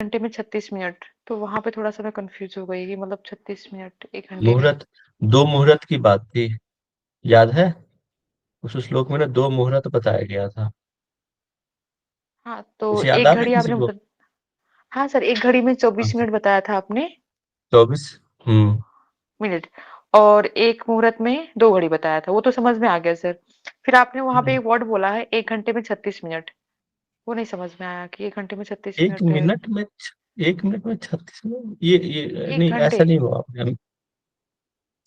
घंटे में 36 मिनट, तो वहां पे थोड़ा सा मैं कंफ्यूज हो गई कि मतलब 36 मिनट 1 घंटे में। मुहूर्त, दो मुहूर्त की बात थी, याद है? उस श्लोक में ना दो मुहूर्त बताया गया था। हाँ तो कुछ याद आ एक रहा है घड़ी किसी आपने को? हाँ सर, एक घड़ी में हाँ, 24 मिनट बताया था आपने। 24। हम्म। मिनट। और एक मुहूर्त में 2 घड़ी बताया था, वो तो समझ में आ गया सर। फिर आपने वहां पे हम्म। एक वर्ड बोला है 1 घंटे में 36 मिनट, वो नहीं समझ में आया कि 1 घंटे में छत्तीस एक मिनट है। मिनट में 1 मिनट में 36 मिनट, ये एक नहीं, ऐसा घंटे नहीं हुआ आपने।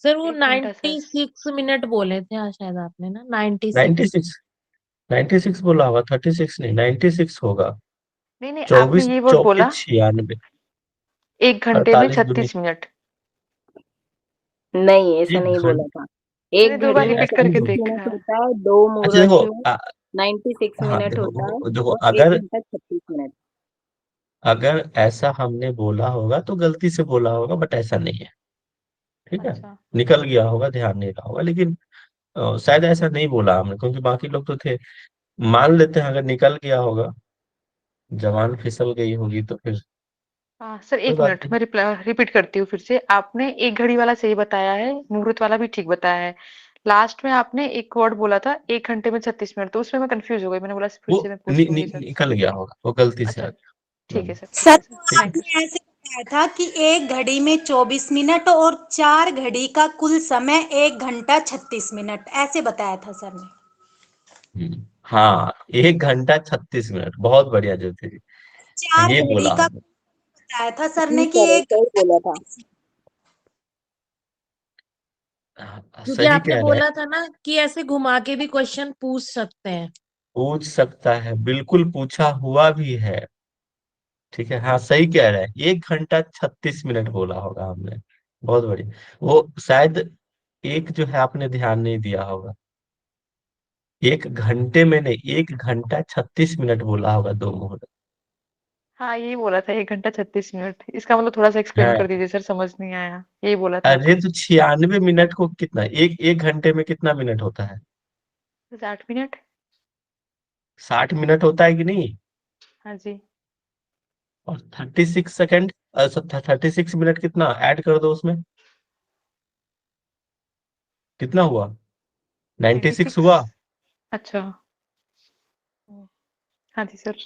सर वो 1 घंटा सर। 96 मिनट बोले थे, हाँ शायद आपने ना, 96। 96, 96 बोला होगा, 36 नहीं, 96 होगा। नहीं नहीं, आपने 24 ये वर्ड चौके बोला 96, 1 घंटे में 48 दूनी। 36 मिनट। नहीं, ऐसा एक नहीं बोला घंटे, था। मैंने एक दो बार घड़ी में रिपीट ऐसा नहीं करके 36 बोला। देखा मिनट है। होता है, दो अच्छा देखो, मुहूर्त में 96 हाँ मिनट देखो, होता है, देखो और एक अगर घंटा 36 मिनट। अगर ऐसा हमने बोला होगा तो गलती से बोला होगा, बट ऐसा नहीं है। ठीक है, अच्छा। निकल गया होगा, ध्यान नहीं रहा होगा, लेकिन शायद ऐसा नहीं बोला हमने, क्योंकि बाकी लोग तो थे। मान लेते हैं अगर निकल गया होगा, जवान फिसल गई होगी तो फिर हाँ सर, कोई एक बात मिनट नहीं। मैं रिपीट करती हूँ फिर से। आपने एक घड़ी वाला सही बताया है, मुहूर्त वाला भी ठीक बताया है। लास्ट में आपने एक वर्ड बोला था 1 घंटे में 36 मिनट, तो उसमें मैं कंफ्यूज हो गई, मैंने बोला फिर वो से मैं पूछ लूंगी सर। निकल गया होगा, वो गलती से आ अच्छा। गया। ठीक है सर, ठीक सर है सर। ठीक है। Thank you sir. आपने ऐसे बताया था कि एक घड़ी में 24 मिनट और 4 घड़ी का कुल समय 1 घंटा 36 मिनट, ऐसे बताया था सर ने। हाँ, 1 घंटा 36 मिनट, बहुत बढ़िया ज्योति जी, चार ये घड़ी बोला का हमने। बताया था सर जी ने कि सर, एक ऐसा ही घंटा बोला था। 36 हाँ, क्योंकि सही आपने कह रहे हैं। बोला था ना कि ऐसे घुमा के भी क्वेश्चन पूछ सकते हैं। पूछ सकता है, बिल्कुल पूछा हुआ भी है। ठीक है, हाँ सही कह रहे हैं, 1 घंटा 36 मिनट बोला होगा हमने। बहुत बढ़िया। वो शायद एक जो है आपने ध्यान नहीं दिया होगा, 1 घंटे में नहीं, 1 घंटा 36 मिनट बोला होगा, दो मुहूर्त। हाँ यही बोला था 1 घंटा 36 मिनट, इसका मतलब थोड़ा सा एक्सप्लेन कर है। दीजिए सर, समझ नहीं आया, यही बोला था अरे आपने। तो 96 मिनट को कितना, एक एक घंटे में कितना मिनट होता है? बस 8 मिनट। 60 मिनट होता है कि नहीं? हाँ जी। और 36 सेकेंड, 36 मिनट कितना ऐड कर दो उसमें, कितना हुआ? 96 96। हुआ। अच्छा। हाँ जी सर।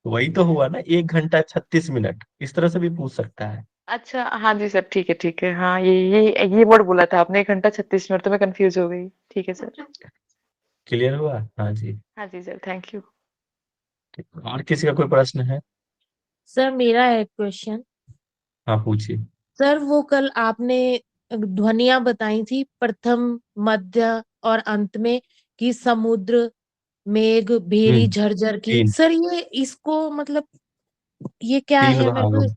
वही तो हुआ ना, 1 घंटा 36 मिनट, इस तरह से भी पूछ सकता है। अच्छा हाँ जी सर, ठीक है, हाँ ये वर्ड बोला था आपने 1 घंटा 36 मिनट, तो मैं कंफ्यूज हो गई। ठीक है सर। क्लियर हुआ? हाँ जी। हाँ जी सर, थैंक यू। ठीक। और किसी का कोई प्रश्न है? सर मेरा है क्वेश्चन। हाँ पूछिए। सर वो कल आपने ध्वनियां बताई थी, प्रथम, मध्य और अंत में, कि समुद्र, मेघ, भेरी, हम्म। झरझर की। तीन, सर ये इसको मतलब ये क्या तीन है मेरे भागों को? में।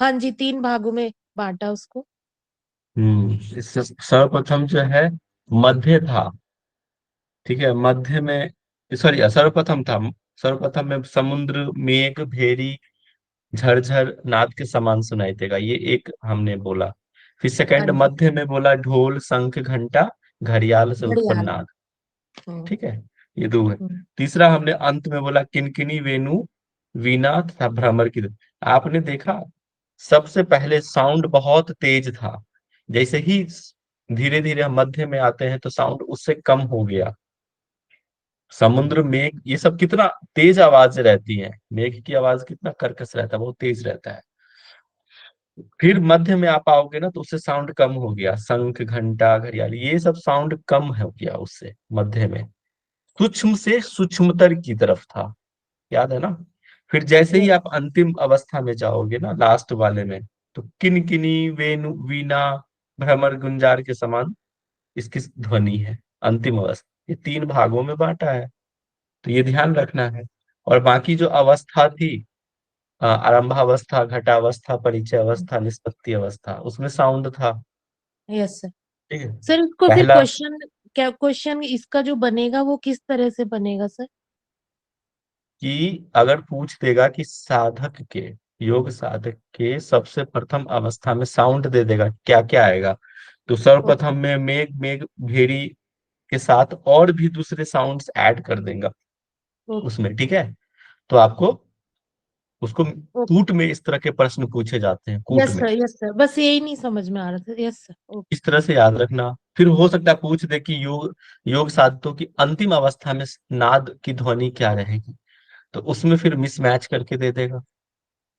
हाँ जी, 3 भागों में बांटा उसको। इससे सर्वप्रथम जो है मध्य था। ठीक है, मध्य में, सॉरी, सर्वप्रथम था। सर्वप्रथम में समुद्र, मेघ, भेरी, झरझर नाद के समान सुनाई देगा, ये एक हमने बोला। फिर हाँ सेकंड जी। मध्य में बोला ढोल, शंख, घंटा, घड़ियाल से उत्पन्न घड़ियाल। नाद। हम्म। ठीक है, ये दो है। हम्म। तीसरा हमने अंत में बोला किनकिनी, वेणु, वीणा तथा भ्रमर की। आपने देखा, सबसे पहले साउंड बहुत तेज था, जैसे ही धीरे धीरे हम मध्य में आते हैं तो साउंड उससे कम हो गया। समुद्र, मेघ, ये सब कितना तेज आवाज रहती है, मेघ की आवाज कितना कर्कश रहता है, बहुत तेज रहता है। फिर मध्य में आप आओगे ना तो उससे साउंड कम हो गया, शंख, घंटा, घड़ियाल, ये सब साउंड कम हो गया उससे मध्य में, सूक्ष्म से सूक्ष्मतर की तरफ था। याद है ना? फिर जैसे ही Yes. आप अंतिम अवस्था में जाओगे ना, लास्ट वाले में, तो किनकिनी, वेणु, वीणा, भ्रमर, गुंजार के समान इसकी ध्वनि है। अंतिम अवस्था, ये 3 भागों में बांटा है, तो ये ध्यान रखना है। और बाकी जो अवस्था थी, आरंभावस्था, घटावस्था, परिचय अवस्था, निष्पत्ति अवस्था, उसमें साउंड था। Yes sir. ठीक है। सर इसको फिर पहला, क्वेश्चन, क्या क्वेश्चन इसका जो बनेगा वो किस तरह से बनेगा सर? कि अगर पूछ देगा कि साधक के, योग साधक के सबसे प्रथम अवस्था में साउंड दे देगा, क्या क्या आएगा, तो ओके। सर्वप्रथम में मेघ, मेघ भेरी के साथ और भी दूसरे साउंड्स ऐड कर देगा ओके। उसमें। ठीक है, तो आपको उसको ओके कूट में इस तरह के प्रश्न पूछे जाते हैं, कूट में। यस सर बस यही नहीं समझ में आ रहा था। यस सर ओके इस तरह से याद रखना। फिर हो सकता है पूछ दे कि योग योग साधकों की अंतिम अवस्था में नाद की ध्वनि क्या रहेगी, तो उसमें फिर मिसमैच करके दे देगा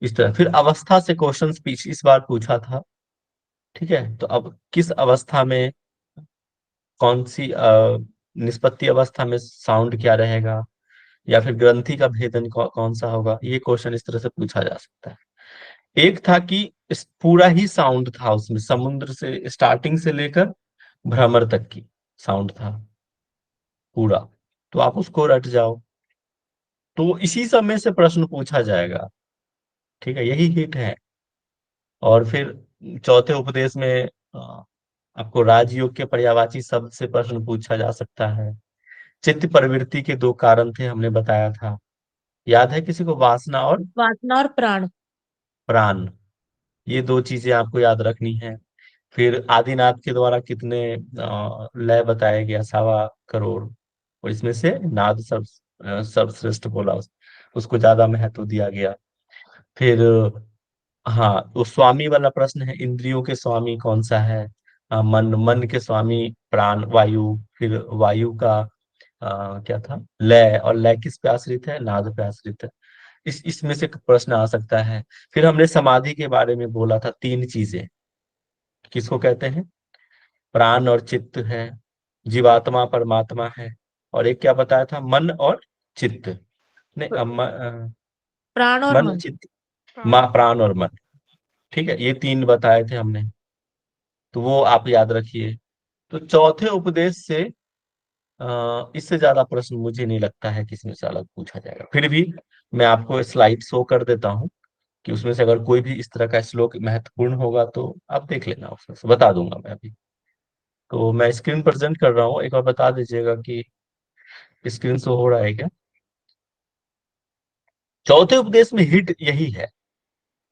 इस तरह। फिर अवस्था से क्वेश्चन पीछे इस बार पूछा था, ठीक है, तो अब किस अवस्था में कौन सी निष्पत्ति अवस्था में साउंड क्या रहेगा, या फिर ग्रंथि का भेदन कौन सा होगा, ये क्वेश्चन इस तरह से पूछा जा सकता है। एक था कि इस पूरा ही साउंड था उसमें, समुद्र से स्टार्टिंग से लेकर भ्रमर तक की साउंड था पूरा, तो आप उसको रट जाओ, तो इसी समय से प्रश्न पूछा जाएगा, ठीक है, यही हिट है। और फिर चौथे उपदेश में आपको राजयोग के पर्यायवाची शब्द से प्रश्न पूछा जा सकता है। चित्त प्रवृत्ति के दो कारण थे, हमने बताया था, याद है किसी को? वासना और वासना और प्राण। प्राण, ये दो चीजें आपको याद रखनी है। फिर आदिनाथ के द्वारा कितने लय बताए गया? 1.25 करोड़, और इसमें से नाद सर्वश्रेष्ठ बोला, उसको ज्यादा महत्व दिया गया। फिर हाँ, तो स्वामी वाला प्रश्न है, इंद्रियों के स्वामी कौन सा है? मन, मन के स्वामी प्राण वायु, फिर वायु का क्या था? लय, और लय किस पे आश्रित है? नाद पे आश्रित है। इसमें से प्रश्न आ सकता है। फिर हमने समाधि के बारे में बोला था, 3 चीजें किसको कहते हैं? प्राण और चित्त है, जीवात्मा परमात्मा है, और एक क्या बताया था? मन और चित्त। नहीं प्राण और मन मन। चित्त, प्राण और मन, ठीक है, ये 3 बताए थे हमने, तो वो आप याद रखिए। तो चौथे उपदेश से इससे ज्यादा प्रश्न मुझे नहीं लगता है कि इसमें से अलग पूछा जाएगा। फिर भी मैं आपको स्लाइड शो कर देता हूँ कि उसमें से अगर कोई भी इस तरह का श्लोक महत्वपूर्ण होगा तो आप देख लेना, उसमें से बता दूंगा मैं अभी। तो मैं स्क्रीन प्रेजेंट कर रहा हूँ, एक बार बता दीजिएगा कि स्क्रीन शो हो रहा है क्या? चौथे उपदेश में हिट यही है,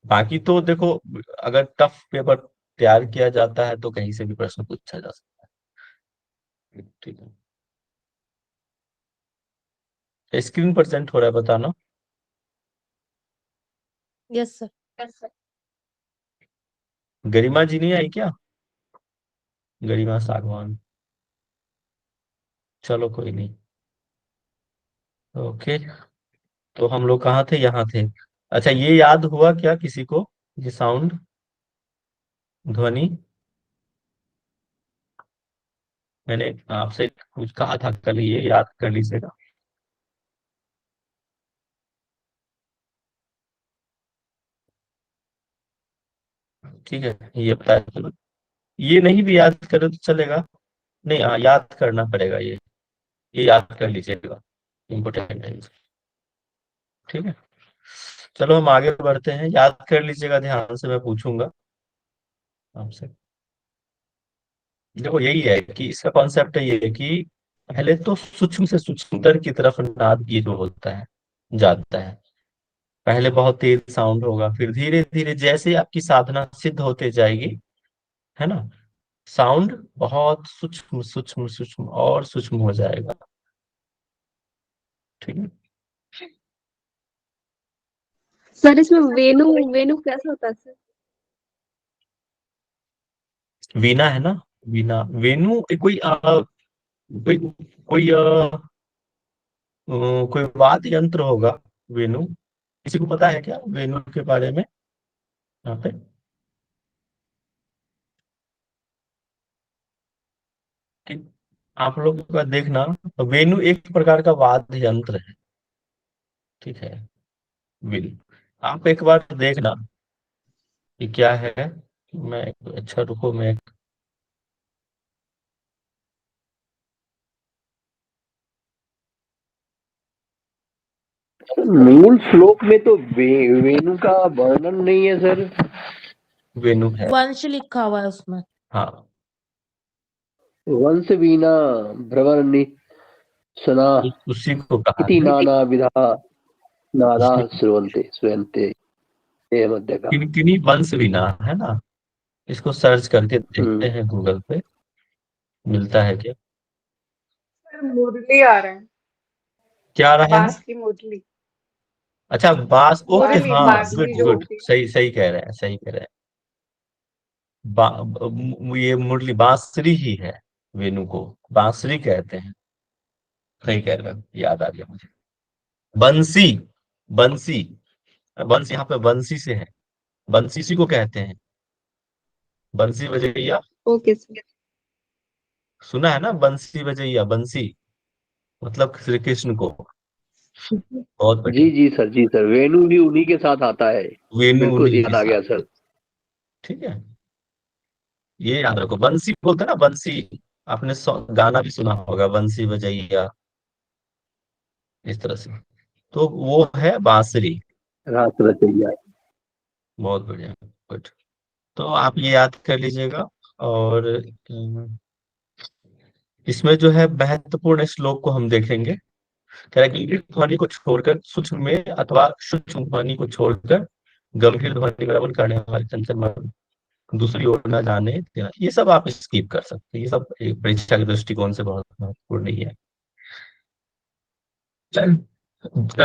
बाकी तो देखो, अगर टफ पेपर तैयार किया जाता है तो कहीं से भी प्रश्न पूछा जा सकता है, ठीक है। स्क्रीन प्रेजेंट हो रहा है, बताना। Yes sir. गरिमा जी नहीं आई क्या? गरिमा सागवान, चलो कोई नहीं, ओके। तो हम लोग कहाँ थे? यहाँ थे। अच्छा, ये याद हुआ क्या किसी को, ये साउंड, ध्वनि? मैंने आपसे कुछ कहा था कल, ये याद कर लीजिएगा। ठीक है, ये बताया चलो। ये नहीं भी याद करो तो चलेगा, नहीं, हाँ, याद करना पड़ेगा ये याद कर लीजिएगा, इम्पोर्टेंट है, ठीक है। चलो हम आगे बढ़ते हैं, याद कर लीजिएगा ध्यान से, मैं पूछूंगा आपसे। देखो यही है कि इसका कॉन्सेप्ट है ये कि पहले तो सूक्ष्म से सूक्ष्मतर की तरफ नाद ये जो होता है जाता है। पहले बहुत तेज साउंड होगा, फिर धीरे धीरे जैसे आपकी साधना सिद्ध होते जाएगी, है ना, साउंड बहुत सूक्ष्म सूक्ष्म सूक्ष्म और सूक्ष्म हो जाएगा, ठीक है। सर इसमें वेनु वेनु कैसा होता है सर? वीणा है ना, वीणा, वेणु कोई कोई कोई कोई वाद्य यंत्र होगा, वेणु। किसी को पता है क्या वेणु के बारे में यहाँ पे? कि आप लोग का देखना, वेणु एक प्रकार का वाद्य यंत्र है, ठीक है, वेणु। आप एक बार देखना कि क्या है। मैं अच्छा, रुको, मैं मूल श्लोक में तो वेणु का वर्णन नहीं है सर। वेणु है, वंश लिखा हुआ है उसमें। हाँ, वंश वीणा भ्रमर सना उसी को कहा इति है। नाना विधा नादा उसमें श्रवन्ते श्रूयन्ते ये मध्य का। किनकिनी वंश वीणा है ना, इसको सर्च करके देखते हैं गूगल पे, मिलता है क्या? सर मुरली आ रहे हैं, क्या आ रहा है? बांस की मुरली। अच्छा बांस, ओके, मुरली हाँ, गुड बांसुरी जो गुड, होती है। सही सही कह रहे हैं, सही कह रहे हैं। ये मुरली बांसुरी ही है, वेणु को बांसुरी कहते हैं। सही कह रहे हैं, याद आ गया मुझे। बंसी, बंसी, बंस यहाँ पे बंसी से है, बंसी इसी को कहते हैं, बंसी बजैया। Okay sir. सुना है ना, बंसी बजैया, बंसी मतलब श्री कृष्ण को। बहुत बढ़िया। जी सर, वेणु भी उन्हीं के साथ आता है। वेणु बिल्कुल उन्हीं के याद आ साथ, गया सर। ठीक है, ये याद रखो, बंसी बोलते हैं ना, बंसी। आपने गाना भी सुना होगा, बंसी बजैया, इस तरह से। तो वो है बांसुरी। रास रचैया। बहुत बढ़िया, गुड। तो आप ये याद कर लीजिएगा। और इसमें जो है महत्वपूर्ण श्लोक को हम देखेंगे। कह रहा है कि गंभीर ध्वनि को छोड़कर सूक्ष्म में अथवा सूक्ष्म ध्वनि को छोड़कर गंभीर ध्वनि में रमण करने वाले चंचल मन दूसरी ओर न जाने देना। ये सब आप स्किप कर सकते हैं, ये सब एक परीक्षा के दृष्टिकोण से बहुत महत्वपूर्ण नहीं है।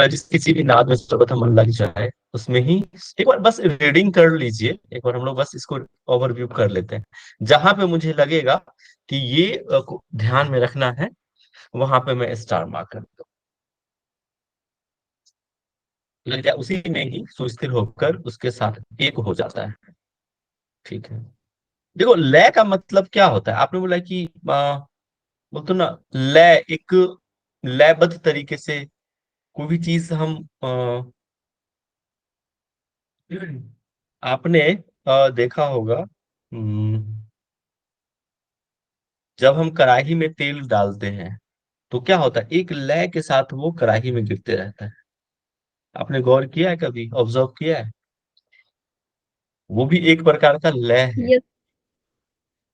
जिस किसी भी नाद में सर्वप्रथम मन लग जाए उसमें ही, एक बार बस रीडिंग कर लीजिए, एक बार हम लोग बस इसको ओवरव्यू कर लेते हैं। जहां पे मुझे लगेगा कि ये ध्यान में रखना है, वहां पे मैं स्टार मार्क कर दूं। लग जाए उसी में ही सुस्थिर होकर उसके साथ एक हो जाता है। ठीक है, देखो लय का मतलब क्या होता है, आपने बोला कि बोलते ना, लय एक लयबद्ध तरीके से कोई भी चीज हम आपने देखा होगा, जब हम कढ़ाई में तेल डालते हैं तो क्या होता है, एक लय के साथ वो कढ़ाई में गिरते रहता है। आपने गौर किया है, कभी ऑब्जर्व किया है? वो भी एक प्रकार का लय है। यस।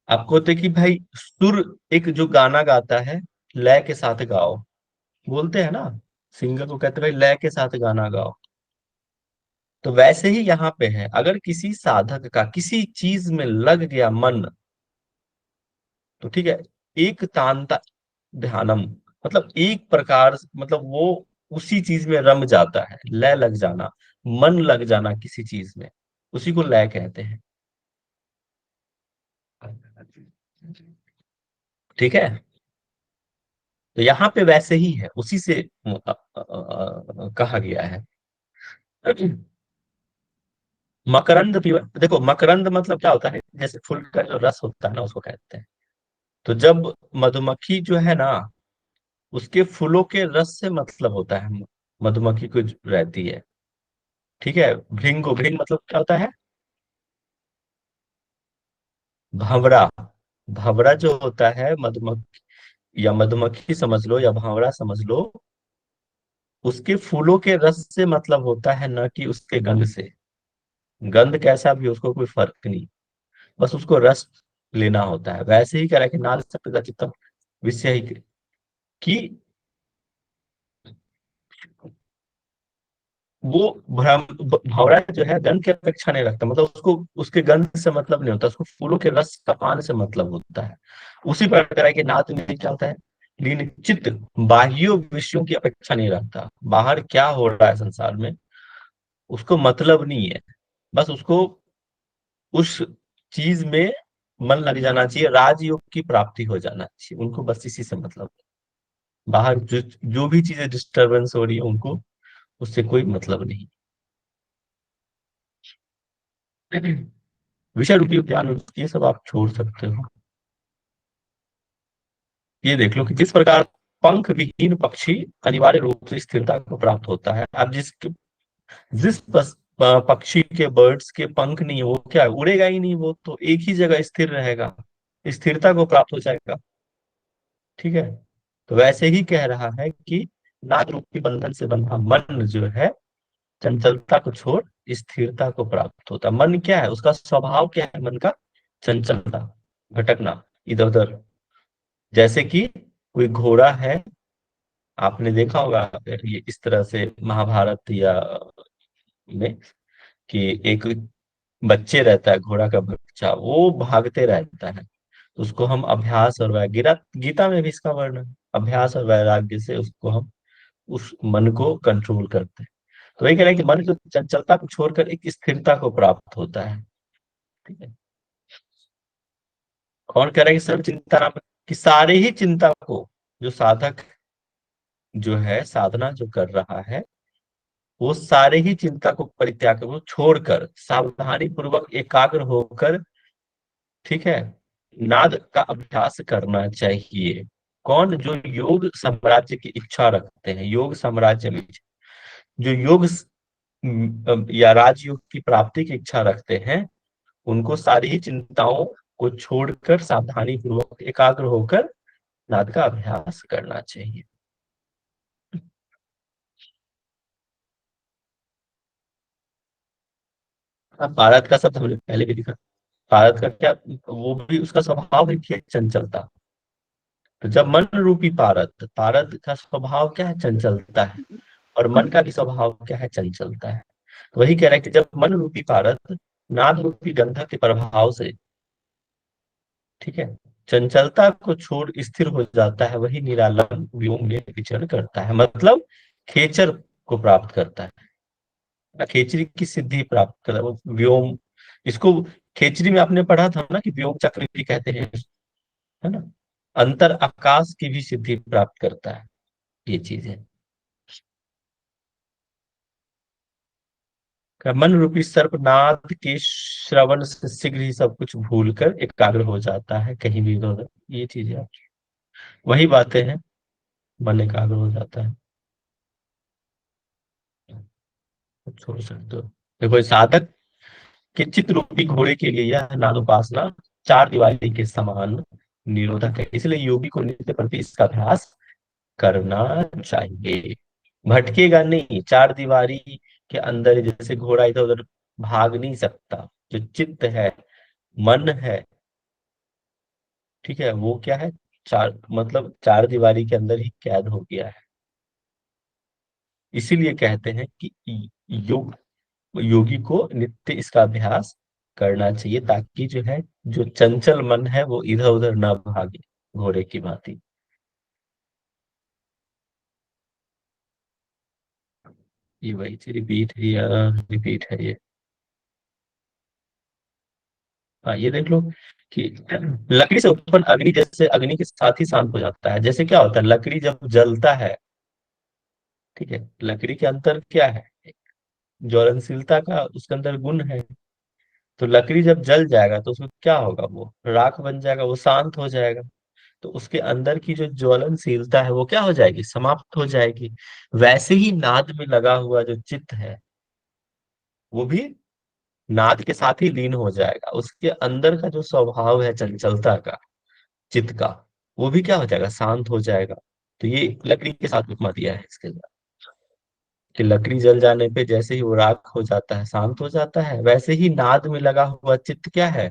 आपको होता है कि भाई सुर, एक जो गाना गाता है लय के साथ गाओ, बोलते हैं ना, सिंगर को कहते हैं भाई लय के साथ गाना गाओ। तो वैसे ही यहाँ पे है, अगर किसी साधक का किसी चीज में लग गया मन, तो ठीक है, एक तांता ध्यानम, मतलब एक प्रकार, मतलब वो उसी चीज में रम जाता है, लय लग जाना, मन लग जाना किसी चीज में, उसी को लय कहते हैं। ठीक है, तो यहाँ पे वैसे ही है, उसी से कहा गया है। मकरंद भी, देखो मकरंद मतलब क्या होता है, जैसे फूल का जो रस होता है ना, उसको कहते हैं। तो जब मधुमक्खी जो है ना, उसके फूलों के रस से मतलब होता है, मधुमक्खी को जो रहती है। ठीक है, भृंग, भृंग मतलब क्या होता है, भंवरा। भंवरा जो होता है मधुमक्खी, या मधुमक्खी समझ लो या भंवरा समझ लो, उसके फूलों के रस से मतलब होता है, न कि उसके गंध से। गंध कैसा भी हो, उसको कोई फर्क नहीं, बस उसको रस लेना होता है। वैसे ही कह रहा है कि नाद सप्त चित्तम विषय ही, कि वो भंवरा जो है गंध की अपेक्षा नहीं रखता, मतलब उसको उसके गंध से मतलब नहीं होता, उसको फूलों के रस का पान से मतलब होता है। उसी प्रकार के नाद में क्या होता है, लीन चित्त बाह्य विषयों की अपेक्षा नहीं रखता, बाहर क्या हो रहा है संसार में उसको मतलब नहीं है, बस उसको उस चीज में मन लग जाना चाहिए, राजयोग की प्राप्ति हो जाना चाहिए, उनको बस इसी से मतलब है। बाहर जो भी चीजें डिस्टरबेंस हो रही है उनको उससे कोई मतलब नहीं। विषय रूपी ज्ञान ये सब आप छोड़ सकते हो। ये देख लो कि जिस प्रकार पंख विहीन पक्षी अनिवार्य रूप से स्थिरता को प्राप्त होता है, अब जिस पक्षी के, बर्ड्स के पंख नहीं है, वो क्या है, उड़ेगा ही नहीं, वो तो एक ही जगह स्थिर रहेगा, स्थिरता को प्राप्त हो जाएगा। ठीक है, तो वैसे ही कह रहा है कि नाद रूपी बंधन से बंधा मन जो है, चंचलता को छोड़ स्थिरता को प्राप्त होता। मन क्या है, उसका स्वभाव क्या है, मन का चंचलता, भटकना इधर उधर। जैसे कि कोई घोड़ा है, आपने देखा होगा ये इस तरह से महाभारत या में, कि एक बच्चे रहता है, घोड़ा का बच्चा, वो भागते रहता है, तो उसको हम अभ्यास और गीता गीता में भी इसका वर्णन है, अभ्यास और वैराग्य से उसको हम उस मन को कंट्रोल करते हैं। तो वही कह रहे हैं कि मन जो चंचलता को छोड़कर एक स्थिरता को प्राप्त होता है। ठीक है, कौन कह रहा है कि सर्व चिंता नाम, कि सारे ही चिंता को जो साधक जो है साधना जो कर रहा है वो सारे ही चिंता को परित्याग कर, वो छोड़कर सावधानी पूर्वक एकाग्र होकर, ठीक है, नाद का अभ्यास करना चाहिए। कौन? जो योग साम्राज्य की इच्छा रखते हैं, योग साम्राज्य में जो योग या राजयोग की प्राप्ति की इच्छा रखते हैं, उनको सारी ही चिंताओं को छोड़कर सावधानी पूर्वक एकाग्र होकर नाद का अभ्यास करना चाहिए। अब भारत का शब्द हमने पहले भी देखा, भारत का क्या, वो भी उसका स्वभाव है कि चंचलता। तो जब मन रूपी पारद, पारद का स्वभाव क्या है? चंचलता है, और मन का भी स्वभाव क्या है? चंचलता है। तो वही कह रहा है कि जब मन रूपी पारद नाद रूपी गंधक के प्रभाव से, ठीक है, चंचलता को छोड़ स्थिर हो जाता है, वही निरालंब व्योम में विचरण करता है, मतलब खेचर को प्राप्त करता है, खेचरी की सिद्धि प्राप्त करता है, वो व्योम। इसको खेचरी में आपने पढ़ा था ना कि व्योम चक्र भी कहते हैं, है ना, अंतर आकाश की भी सिद्धि प्राप्त करता है, ये चीज है। मन रूपी सर्पनाद के श्रवण से शीघ्र ही सब कुछ भूलकर एकाग्र हो जाता है, कहीं भी इधर, ये चीजें वही बातें हैं, मन एकाग्र हो जाता है। छोड़ सकते हो। देखो साधक के चित्त रूपी घोड़े के लिए यह नाद उपासना चार दीवारी के समान निरोधक है, इसलिए योगी को नित्य प्रति इसका अभ्यास करना चाहिए। भटकेगा नहीं, चार दीवारी के अंदर जैसे घोड़ा इधर उधर भाग नहीं सकता, जो चित्त है, मन है, ठीक है, वो क्या है? चार, मतलब चार दीवारी के अंदर ही कैद हो गया है। इसीलिए कहते हैं कि योग, योगी को नित्य इसका अभ्यास करना चाहिए, ताकि जो है, जो चंचल मन है वो इधर उधर ना भागे घोड़े की भांति। ये वही रिपीट है, रिपीट है ये। हाँ, ये देख लो कि लकड़ी से उत्पन्न अग्नि जैसे अग्नि के साथ ही शांत हो जाता है। जैसे क्या होता है, लकड़ी जब जलता है, ठीक है, लकड़ी के अंदर क्या है? ज्वलनशीलता का उसके अंदर गुण है। तो लकड़ी जब जल जाएगा तो उसमें क्या होगा? वो राख बन जाएगा, वो शांत हो जाएगा। तो उसके अंदर की जो ज्वलनशीलता है वो क्या हो जाएगी? समाप्त हो जाएगी। वैसे ही नाद में लगा हुआ जो चित्त है वो भी नाद के साथ ही लीन हो जाएगा। उसके अंदर का जो स्वभाव है चंचलता का, चित्त का, वो भी क्या हो जाएगा? शांत हो जाएगा। तो ये लकड़ी के साथ उपमा दिया है इसके अंदर, कि लकड़ी जल जाने पे जैसे ही वो राख हो जाता है, शांत हो जाता है, वैसे ही नाद में लगा हुआ चित्त क्या है?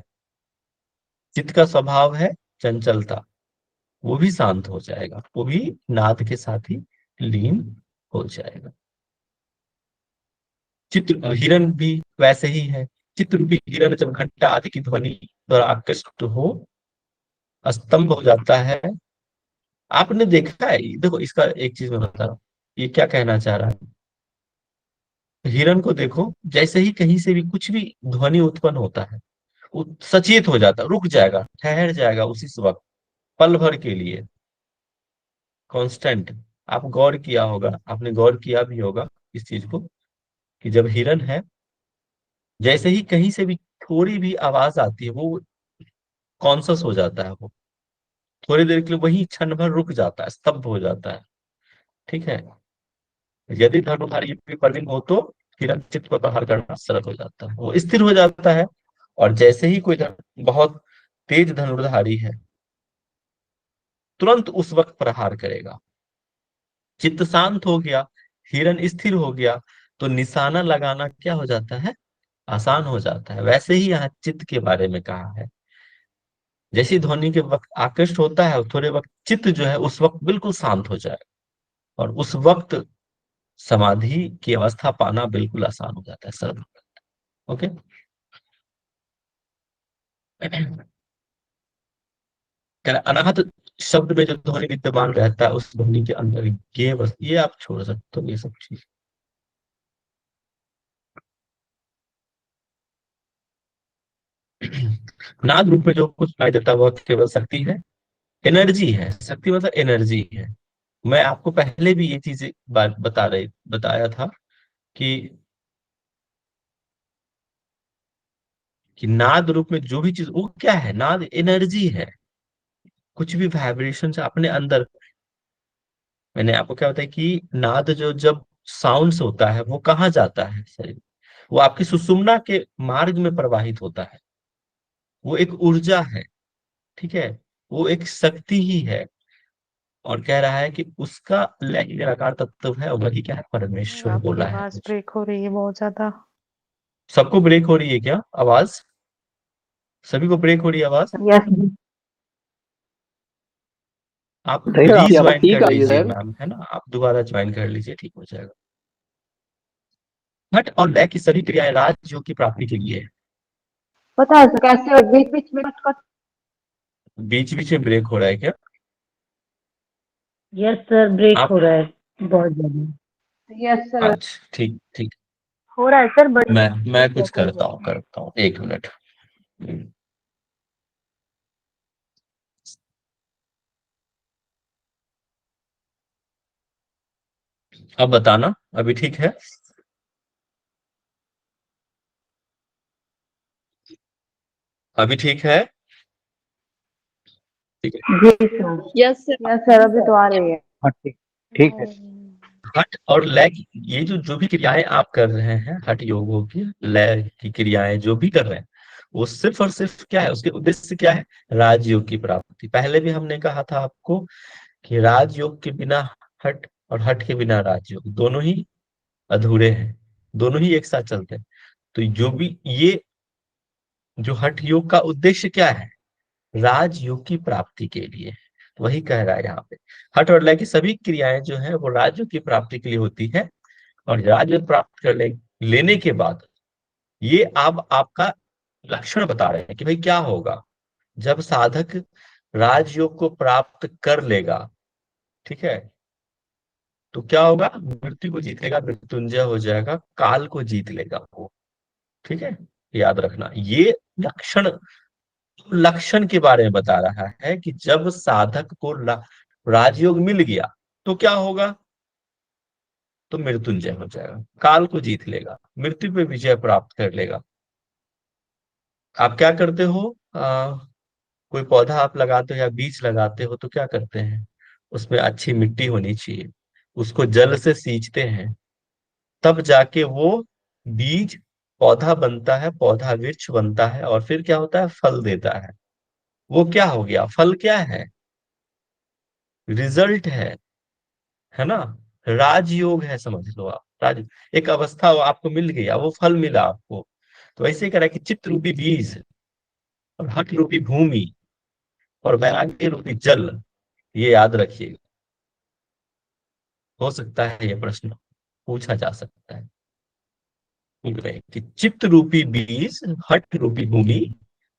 चित्त का स्वभाव है चंचलता, वो भी शांत हो जाएगा, वो भी नाद के साथ ही लीन हो जाएगा। चित्र हिरण भी वैसे ही है। चित्र रूपी हिरण जब घंटा आदि की ध्वनि द्वारा आकृष्ट हो स्तंभ हो जाता है। आपने देखा है, देखो इसका एक चीज मैं बता रहा हूँ, ये क्या कहना चाह रहा है। हिरण को देखो, जैसे ही कहीं से भी कुछ भी ध्वनि उत्पन्न होता है वो सचेत हो जाता, रुक जाएगा, ठहर जाएगा उसी वक्त, पल भर के लिए, कांस्टेंट। आप गौर किया होगा, आपने गौर किया भी होगा इस चीज को, कि जब हिरन है, जैसे ही कहीं से भी थोड़ी भी आवाज आती है वो कॉन्शस हो जाता है, वो थोड़ी देर के लिए वही क्षण भर रुक जाता है, स्तब्ध हो जाता है। ठीक है, यदि धनुधारी प्रवीण हो तो हिरन चित्त पर प्रहार करना सरल हो जाता है, वो स्थिर हो जाता है। और जैसे ही कोई बहुत तेज धनुर्धारी है, तुरंत उस वक्त प्रहार करेगा। चित्त शांत हो गया, हिरन स्थिर हो गया, तो निशाना लगाना क्या हो जाता है? आसान हो जाता है। वैसे ही यहाँ चित्त के बारे में कहा है, जैसी ध्वनि के वक्त आकृष्ट होता है, थोड़े वक्त चित्त जो है उस वक्त बिल्कुल शांत हो जाए, और उस वक्त समाधि की अवस्था पाना बिल्कुल आसान हो जाता है, सरल। ओके। अनाहत शब्द में जो ध्वनि विद्यमान रहता है उस ध्वनि के अंदर ये बस, ये आप छोड़ सकते हो ये सब चीज। नाद रूप में जो कुछ सुनाई देता है वह केवल शक्ति है, एनर्जी है। शक्ति मतलब एनर्जी है। मैं आपको पहले भी ये चीज बात बताया था कि नाद रूप में जो भी चीज वो क्या है, नाद एनर्जी है। कुछ भी वाइब्रेशन से अपने अंदर, मैंने आपको क्या बताया कि नाद जो जब साउंड्स होता है वो कहाँ जाता है शरीर, वो आपकी सुषुम्ना के मार्ग में प्रवाहित होता है। वो एक ऊर्जा है, ठीक है, वो एक शक्ति ही है। और कह रहा है कि उसका लय निराकार तत्व है, वही क्या है, परमेश्वर आपकी बोला है आवाज मुझे। ब्रेक हो रही है बहुत ज्यादा। सबको ब्रेक हो रही है क्या आवाज? सभी को ब्रेक हो रही है आवाज? यस। आप नहीं सर, आपकी आवाज रीज्वाइन ठीक कर आ रही है लीजिए सर। मैम, है ना, आप दोबारा ज्वाइन कर लीजिए, ठीक हो जाएगा। हठ और लय की सभी क्रियाएं राजयोग की प्राप्ति के लिए है। पता है सर कैसे बीच बीच में कट कट। बीच बीच में ब्रेक हो रहा है क्या? यस सर, ब्रेक आप हो रहा है बहुत ज्यादा। Yes sir. अच्छा ठीक ठीक। हो रहा है सर, बट मैं कुछ करता हूँ, एक मिनट। अब बताना, अभी ठीक है? अभी ठीक है? ठीक है। जी सर। यस सर अभी तो आ रही है। हाँ ठीक, ठीक है। हठ और लय ये जो भी क्रियाएं आप कर रहे हैं, हठ योगों की लय की क्रियाएं जो भी कर रहे हैं, वो सिर्फ और सिर्फ क्या है, उसके उद्देश्य क्या है, राजयोग की प्राप्ति। पहले भी हमने कहा था आपको कि राजयोग के बिना हठ और हठ के बिना राजयोग दोनों ही अधूरे हैं, दोनों ही एक साथ चलते हैं। तो जो भी ये जो हठ योग का उद्देश्य क्या है, राजयोग की प्राप्ति के लिए है। तो वही कह रहा है यहाँ पे, हठ और लय की सभी क्रियाएं जो है वो राजयोग की प्राप्ति के लिए होती है। और राजयोग प्राप्त लेने के बाद ये अब आपका लक्षण बता रहे हैं कि भाई क्या होगा जब साधक राजयोग को प्राप्त कर लेगा, ठीक है, तो क्या होगा, मृत्यु को जीत लेगा, मृत्युंजय हो जाएगा, काल को जीत लेगा वो, ठीक है। याद रखना ये लक्षण, लक्षण के बारे में बता रहा है कि जब साधक को राजयोग मिल गया तो क्या होगा, तो मृत्युंजय हो जाएगा, काल को जीत लेगा, मृत्यु पे विजय प्राप्त कर लेगा। आप क्या करते हो, कोई पौधा आप लगाते हो या बीज लगाते हो तो क्या करते हैं, उसमें अच्छी मिट्टी होनी चाहिए, उसको जल से सींचते हैं, तब जाके वो बीज पौधा बनता है, पौधा वृक्ष बनता है, और फिर क्या होता है, फल देता है। वो क्या हो गया, फल क्या है, रिजल्ट है ना, राजयोग है, समझ लो आप। राज एक अवस्था वो आपको मिल गया, वो फल मिला आपको। तो ऐसे कह रहा है कि चित्त रूपी बीज और हठ रूपी भूमि और वैराग्य रूपी जल, ये याद रखिएगा। हो सकता है ये प्रश्न पूछा जा सकता है कि चित्त रूपी बीज, हठ रूपी भूमि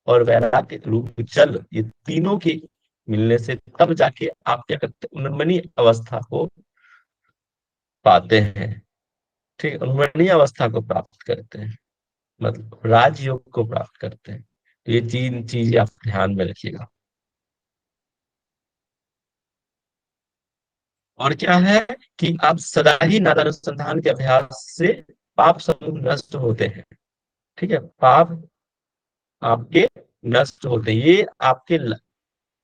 और वैराग्य रूपी जल, ये तीनों के मिलने से तब जाके आप क्या करते हैं, उन्मनी अवस्था को पाते हैं, ठीक है, उन्मनी अवस्था को प्राप्त करते हैं, मतलब राजयोग को प्राप्त करते हैं। तो ये तीन चीजें आप ध्यान में रखिएगा। और क्या है कि आप सदा ही नादानुसंधान के अभ्यास से पाप समूह नष्ट होते हैं, ठीक है, पाप आपके नष्ट होते हैं। ये आपके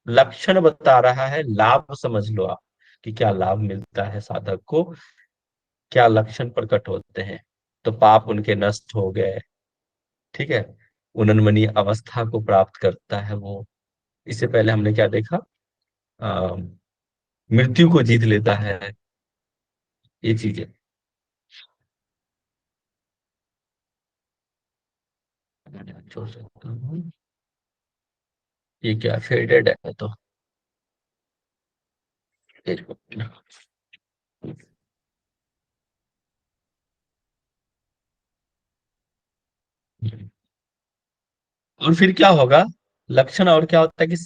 लक्षण बता रहा है, लाभ समझ लो आप कि क्या लाभ मिलता है साधक को, क्या लक्षण प्रकट होते हैं। तो पाप उनके नष्ट हो गए, ठीक है, उन्नमनी अवस्था को प्राप्त करता है वो। इससे पहले हमने क्या देखा, आ, मृत्यु को जीत लेता है, ये चीजें। छोड़ सकता हूँ, ये क्या फेडेड है तो एक मिनट। और फिर क्या होगा, लक्षण और क्या होता है कि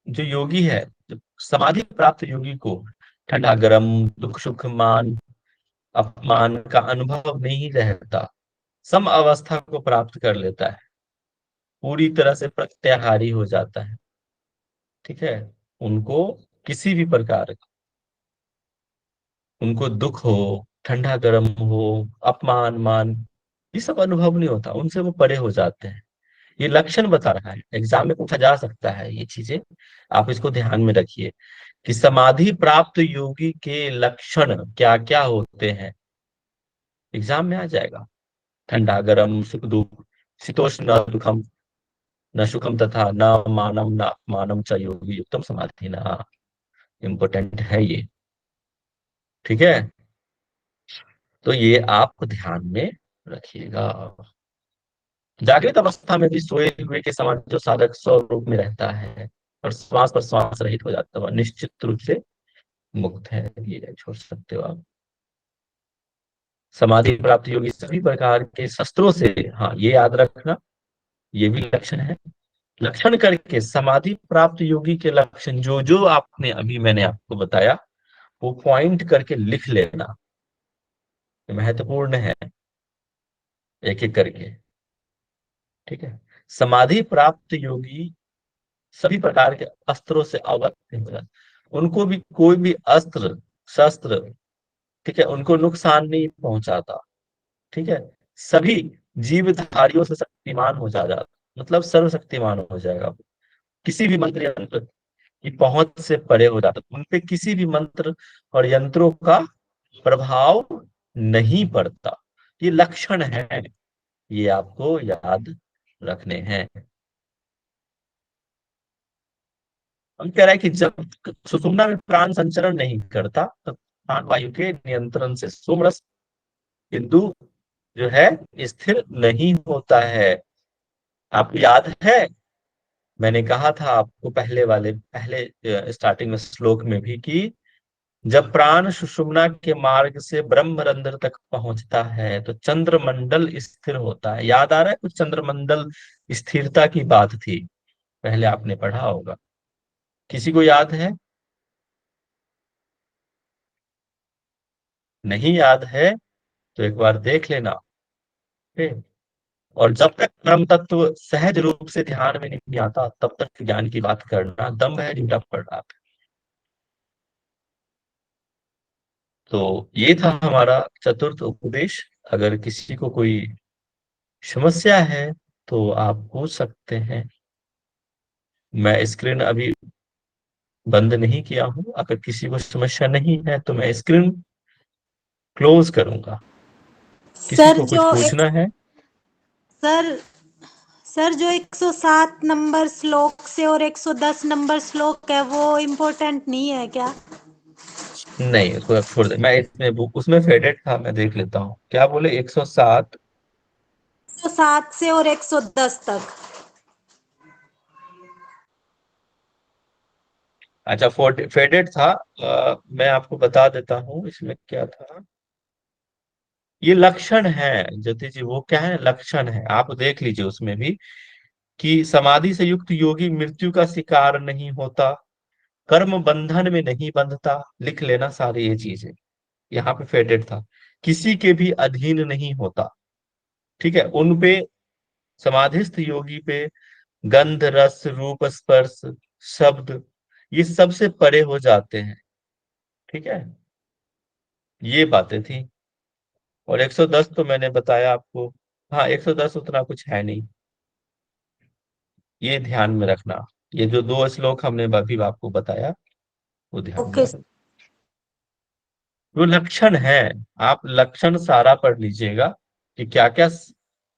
जो योगी है, जो समाधि प्राप्त योगी को ठंडा गर्म, दुख सुख, मान अपमान का अनुभव नहीं रहता, सम अवस्था को प्राप्त कर लेता है। पूरी तरह से प्रत्याहारी हो जाता है। ठीक है, उनको किसी भी प्रकार का, उनको दुख हो, ठंडा गर्म हो, अपमान मान, ये सब अनुभव नहीं होता, उनसे वो परे हो जाते हैं। ये लक्षण बता रहा है, एग्जाम में पूछा जा सकता है ये चीजें, आप इसको ध्यान में रखिए कि समाधि प्राप्त योगी के लक्षण क्या क्या होते हैं। एग्जाम में आ जाएगा, ठंडा गरम, सुख दुख, शीतोष्ण न दुखम, न सुखम तथा न मानम न अपमानम च योगी युक्तम समाधि ना। इम्पोर्टेंट है ये। ठीक है, तो ये आप ध्यान में रखिएगा। जागृत अवस्था में भी सोए हुए के समान जो साधक स्वरूप में रहता है और श्वास पर श्वास रहित हो जाता है, निश्चित रूप से मुक्त है, ये छोड़ सकते हो आप। समाधि प्राप्त योगी सभी प्रकार के शस्त्रों से, हाँ ये याद रखना, ये भी लक्षण है। लक्षण करके समाधि प्राप्त योगी के लक्षण जो जो आपने अभी मैंने आपको बताया, वो पॉइंट करके लिख लेना, महत्वपूर्ण है, एक एक करके। ठीक है, समाधि प्राप्त योगी सभी प्रकार के अस्त्रों से अवगत नहीं हो जाते, उनको भी कोई भी अस्त्र शस्त्र, ठीक है, उनको नुकसान नहीं पहुंचाता। ठीक है, सभी जीवधारियों से शक्तिमान हो जाता, मतलब सर्वशक्तिमान हो जाएगा वो। किसी भी मंत्र यंत्र की पहुंच से परे हो जाता, उनपे किसी भी मंत्र और यंत्रों का प्रभाव नहीं पड़ता। ये लक्षण है, ये आपको याद रखने हैं। हम कह रहे हैं कि जब सुषुम्ना में प्राण संचरण नहीं करता तब प्राण वायु के नियंत्रण से सोमरस बिंदु जो है स्थिर नहीं होता है। आपको याद है, मैंने कहा था आपको पहले स्टार्टिंग में श्लोक में भी कि जब प्राण सुषुम्ना के मार्ग से ब्रह्मरंध्र तक पहुंचता है तो चंद्रमंडल स्थिर होता है। याद आ रहा है, कुछ चंद्रमंडल स्थिरता की बात थी, पहले आपने पढ़ा होगा, किसी को याद है? नहीं याद है तो एक बार देख लेना। ठीक? और जब तक ब्रह्म तत्व सहज रूप से ध्यान में नहीं आता तब तक ज्ञान की बात करना दम्भ है, झूठा पड़ रहा है। तो ये था हमारा चतुर्थ उपदेश। अगर किसी को कोई समस्या है तो आप पूछ सकते हैं। मैं स्क्रीन अभी बंद नहीं किया हूं, अगर किसी को समस्या नहीं है तो मैं स्क्रीन क्लोज करूंगा। किसी सर को कुछ जो पूछना है? सर सर जो 107 नंबर श्लोक से और 110 नंबर श्लोक है वो इम्पोर्टेंट नहीं है क्या? नहीं, उसको आप छोड़ दे, मैं इसमें उसमें फेडेड था, मैं देख लेता हूँ क्या बोले। 107? 107 से और 110 तक। अच्छा, फेडेड था। मैं आपको बता देता हूँ इसमें क्या था। ये लक्षण है ज्योति जी, वो क्या है, लक्षण है, आप देख लीजिए उसमें भी कि समाधि से युक्त योगी मृत्यु का शिकार नहीं होता, कर्म बंधन में नहीं बंधता, लिख लेना सारी ये चीजें, यहाँ पे फेडेड था, किसी के भी अधीन नहीं होता। ठीक है, उन पे, समाधिस्थ योगी पे गंध रस रूप स्पर्श शब्द ये सबसे परे हो जाते हैं। ठीक है, ये बातें थी। और 110 तो मैंने बताया आपको। हाँ, 110 उतना कुछ है नहीं, ये ध्यान में रखना। ये जो दो श्लोक हमने अभी आपको बताया वो ध्यान में ओके। रखना। जो लक्षण है, आप लक्षण सारा पढ़ लीजिएगा कि क्या क्या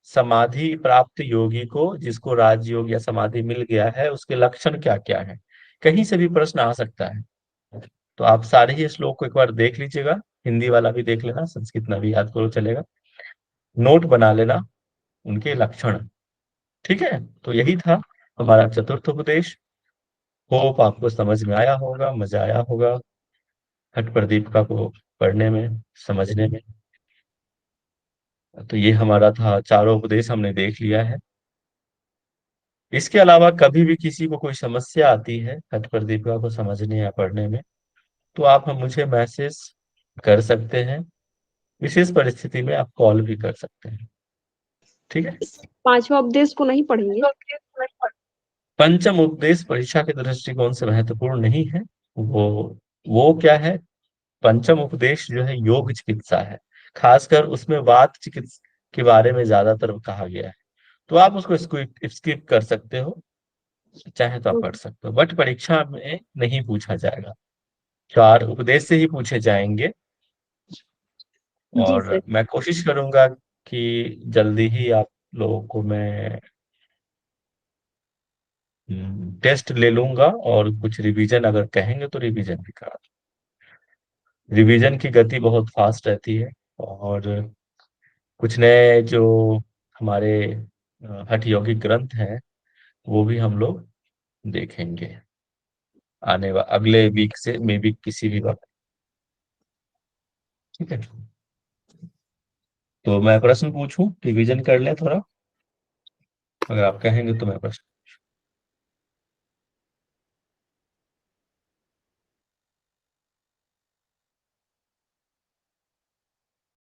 समाधि प्राप्त योगी को, जिसको राजयोग या समाधि मिल गया है, उसके लक्षण क्या क्या है। कहीं से भी प्रश्न आ सकता है, तो आप सारे ही श्लोक को एक बार देख लीजिएगा। हिंदी वाला भी देख लेना, संस्कृत में भी याद करो चलेगा, नोट बना लेना उनके लक्षण। ठीक है, तो यही था हमारा चतुर्थ उपदेश। होप आपको समझ में आया होगा, मजा आया होगा हट प्रदीपिका को पढ़ने में, समझने में। तो ये हमारा था, चारों उपदेश हमने देख लिया है। इसके अलावा कभी भी किसी को कोई समस्या आती है हट प्रदीपिका को समझने या पढ़ने में, तो आप मुझे मैसेज कर सकते हैं। विशेष परिस्थिति में आप कॉल भी कर सकते हैं। ठीक है। पांचवा उपदेश को नहीं पढ़ेंगे? पंचम उपदेश परीक्षा के दृष्टिकोण से महत्वपूर्ण नहीं है। वो क्या है, पंचम उपदेश जो है योग चिकित्सा है, खासकर उसमें वात चिकित्सा के बारे में ज्यादातर कहा गया है। तो आप उसको स्किप कर सकते हो, चाहे तो आप पढ़ सकते हो, बट परीक्षा में नहीं पूछा जाएगा। 4 उपदेश से ही पूछे जाएंगे। जी और सर। मैं कोशिश करूंगा कि जल्दी ही आप लोगों को मैं टेस्ट ले लूंगा, और कुछ रिवीजन अगर कहेंगे तो रिवीजन भी करा दूं। रिवीजन की गति बहुत फास्ट रहती है। और कुछ नए जो हमारे हठ यौगिक ग्रंथ हैं वो भी हम लोग देखेंगे अगले वीक से, मे बी किसी भी वक्त। ठीक है, तो मैं प्रश्न पूछूं, रिवीजन कर लें थोड़ा, अगर आप कहेंगे तो मैं प्रश्न